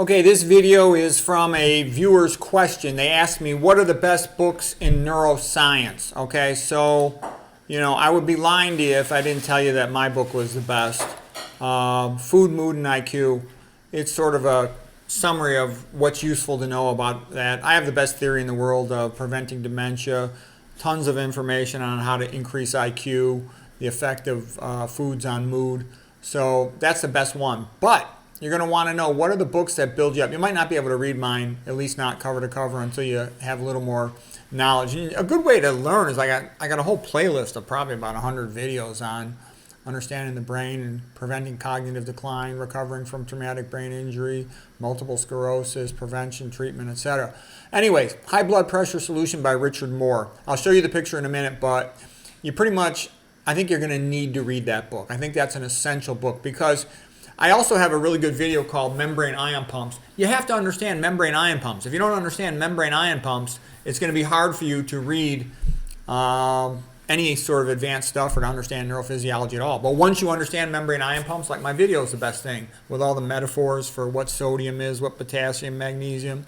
Okay, this video is from a viewer's question. They asked me, what are the best books in neuroscience? Okay, so, I would be lying to you if I didn't tell you that my book was the best. Food, Mood, and IQ. It's sort of a summary of what's useful to know about that. I have the best theory in the world of preventing dementia, tons of information on how to increase IQ, the effect of foods on mood. So that's the best one. But you're going to want to know, what are the books that build you up? You might not be able to read mine, at least not cover to cover, until you have a little more knowledge. And a good way to learn is I got a whole playlist of probably about 100 videos on understanding the brain and preventing cognitive decline, recovering from traumatic brain injury, multiple sclerosis, prevention, treatment, etc. Anyways, High Blood Pressure Solution by Richard Moore. I'll show you the picture in a minute, but you pretty much, I think you're going to need to read that book. I think that's an essential book because I also have a really good video called Membrane Ion Pumps. You have to understand membrane ion pumps. If you don't understand membrane ion pumps, it's going to be hard for you to read any sort of advanced stuff or to understand neurophysiology at all. But once you understand membrane ion pumps, like my video is the best thing, with all the metaphors for what sodium is, what potassium, magnesium,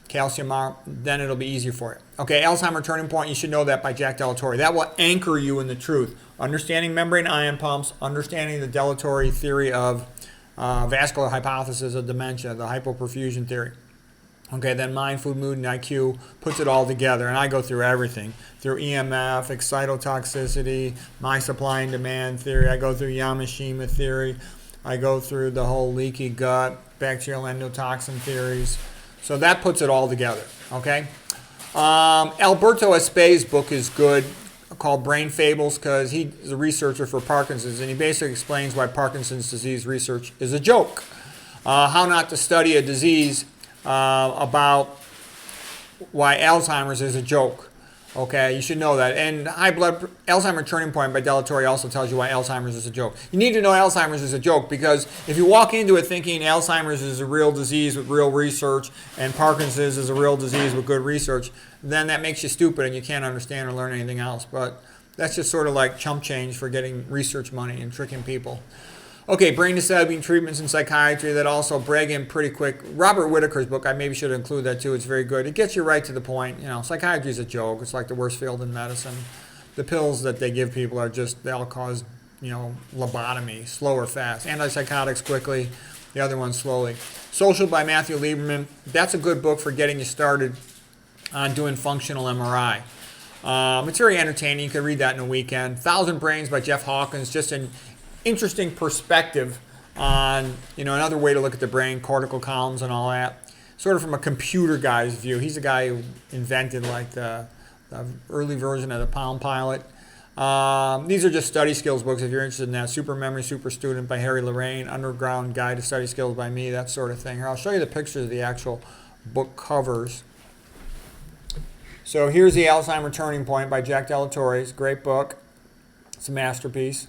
calcium are, then it'll be easier for you. Okay, Alzheimer's Turning Point, you should know that by Jack Delatory. That will anchor you in the truth. Understanding membrane ion pumps, understanding the Delatory theory of vascular hypothesis of dementia, the hypoperfusion theory. Okay, then Mind, Food, Mood, and IQ puts it all together, and I go through everything. Through EMF, excitotoxicity, my supply and demand theory. I go through Yamashita theory. I go through the whole leaky gut, bacterial endotoxin theories. So that puts it all together, okay? Alberto Espé's book is good, called Brain Fables, because he's a researcher for Parkinson's, and he basically explains why Parkinson's disease research is a joke. How not to study a disease about why Alzheimer's is a joke. Okay, you should know that. And Alzheimer's Turning Point by Delatory also tells you why Alzheimer's is a joke. You need to know Alzheimer's is a joke because if you walk into it thinking Alzheimer's is a real disease with real research and Parkinson's is a real disease with good research, then that makes you stupid and you can't understand or learn anything else. But that's just sort of like chump change for getting research money and tricking people. Okay, brain disabling treatments in psychiatry, that also brag in pretty quick. Robert Whitaker's book, I maybe should include that too. It's very good. It gets you right to the point. Psychiatry is a joke. It's like the worst field in medicine. The pills that they give people are just, they all cause, lobotomy, slow or fast. Antipsychotics quickly, the other ones slowly. Social by Matthew Lieberman. That's a good book for getting you started on doing functional MRI. It's very entertaining. You can read that in a weekend. Thousand Brains by Jeff Hawkins, just an interesting perspective on, another way to look at the brain, cortical columns and all that, sort of from a computer guy's view. He's a guy who invented like the early version of the Palm Pilot. These are just study skills books if you're interested in that. Super Memory, Super Student by Harry Lorraine, Underground Guide to Study Skills by me, that sort of thing. Here, I'll show you the pictures of the actual book covers. So here's the Alzheimer's Turning Point by Jack Delatory. It's a great book. It's a masterpiece.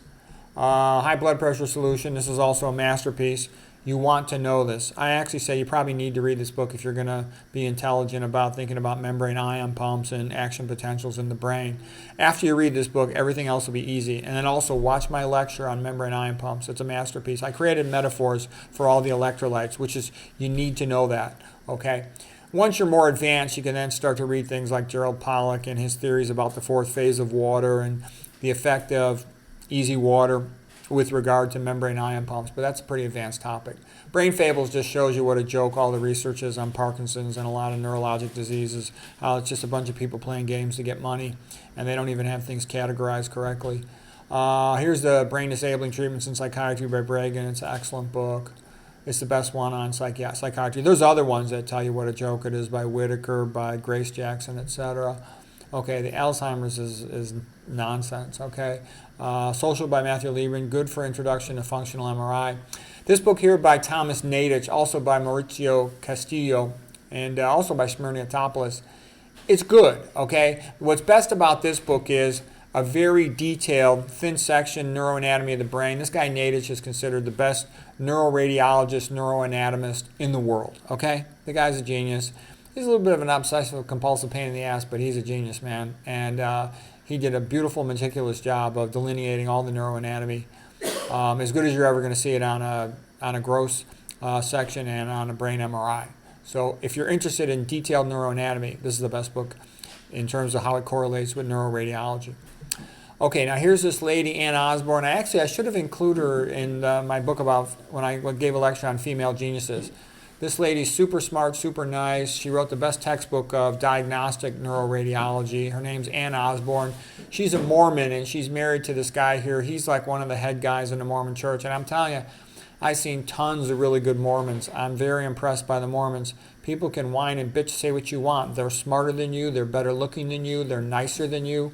High Blood Pressure Solution. This is also a masterpiece. You want to know this. I actually say you probably need to read this book if you're going to be intelligent about thinking about membrane ion pumps and action potentials in the brain. After you read this book, everything else will be easy. And then also watch my lecture on membrane ion pumps. It's a masterpiece. I created metaphors for all the electrolytes, which is, you need to know that. Okay. Once you're more advanced, you can then start to read things like Gerald Pollack and his theories about the fourth phase of water and the effect of easy water with regard to membrane ion pumps, but that's a pretty advanced topic. Brain Fables just shows you what a joke all the research is on Parkinson's and a lot of neurologic diseases, how it's just a bunch of people playing games to get money, and they don't even have things categorized correctly. Here's the Brain Disabling Treatments in Psychiatry by Bragan. It's an excellent book. It's the best one on psychiatry. There's other ones that tell you what a joke it is by Whitaker, by Grace Jackson, etc. Okay, the Alzheimer's is nonsense, okay? Social by Matthew Lieberman, good for introduction to functional MRI. This book here by Thomas Nadich, also by Mauricio Castillo, and also by Smirniotopoulos. It's good, okay? What's best about this book is a very detailed, thin section neuroanatomy of the brain. This guy Nadich is considered the best neuroradiologist, neuroanatomist in the world, okay? The guy's a genius. He's a little bit of an obsessive compulsive pain in the ass, but he's a genius, man. And he did a beautiful, meticulous job of delineating all the neuroanatomy, as good as you're ever going to see it on a gross section and on a brain MRI. So if you're interested in detailed neuroanatomy, this is the best book in terms of how it correlates with neuroradiology. Okay, now here's this lady, Ann Osborne. I should have included her in my book about when I gave a lecture on female geniuses. This lady's super smart, super nice. She wrote the best textbook of diagnostic neuroradiology. Her name's Ann Osborne. She's a Mormon, and she's married to this guy here. He's like one of the head guys in the Mormon church. And I'm telling you, I've seen tons of really good Mormons. I'm very impressed by the Mormons. People can whine and bitch, say what you want. They're smarter than you. They're better looking than you. They're nicer than you.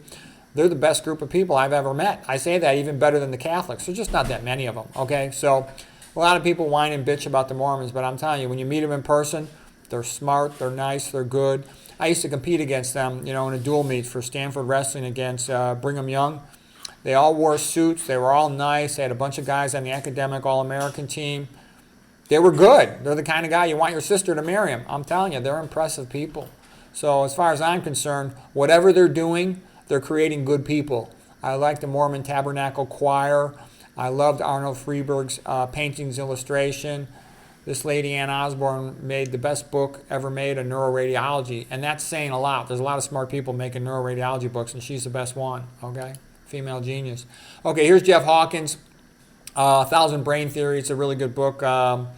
They're the best group of people I've ever met. I say that even better than the Catholics. There's just not that many of them, okay? So a lot of people whine and bitch about the Mormons, but I'm telling you, when you meet them in person, they're smart, they're nice, they're good. I used to compete against them, in a dual meet for Stanford Wrestling against Brigham Young. They all wore suits. They were all nice. They had a bunch of guys on the academic All-American team. They were good. They're the kind of guy you want your sister to marry them. I'm telling you, they're impressive people. So as far as I'm concerned, whatever they're doing, they're creating good people. I like the Mormon Tabernacle Choir. I loved Arnold Freeberg's paintings illustration. This lady, Ann Osborne, made the best book ever made on neuroradiology, and that's saying a lot. There's a lot of smart people making neuroradiology books, and she's the best one, okay? Female genius. Okay, here's Jeff Hawkins, 1,000 Brain Theory. It's a really good book on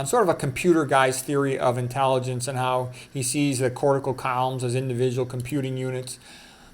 sort of a computer guy's theory of intelligence and how he sees the cortical columns as individual computing units.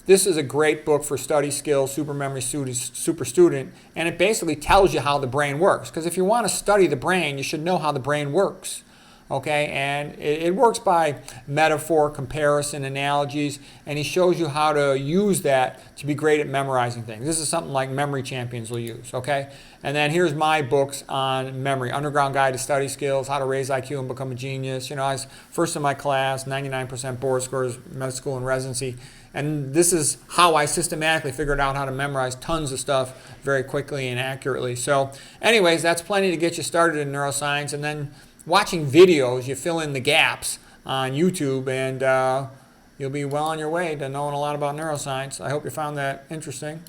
This is a great book for study skills, super memory super student, and it basically tells you how the brain works. Because if you want to study the brain, you should know how the brain works. Okay, and it works by metaphor, comparison, analogies, and he shows you how to use that to be great at memorizing things. This is something like memory champions will use, okay? And then here's my books on memory. Underground Guide to Study Skills, How to Raise IQ and Become a Genius. I was first in my class, 99% board scores, medical school and residency. And this is how I systematically figured out how to memorize tons of stuff very quickly and accurately. So anyways, that's plenty to get you started in neuroscience. And then watching videos, you fill in the gaps on YouTube, and you'll be well on your way to knowing a lot about neuroscience. I hope you found that interesting.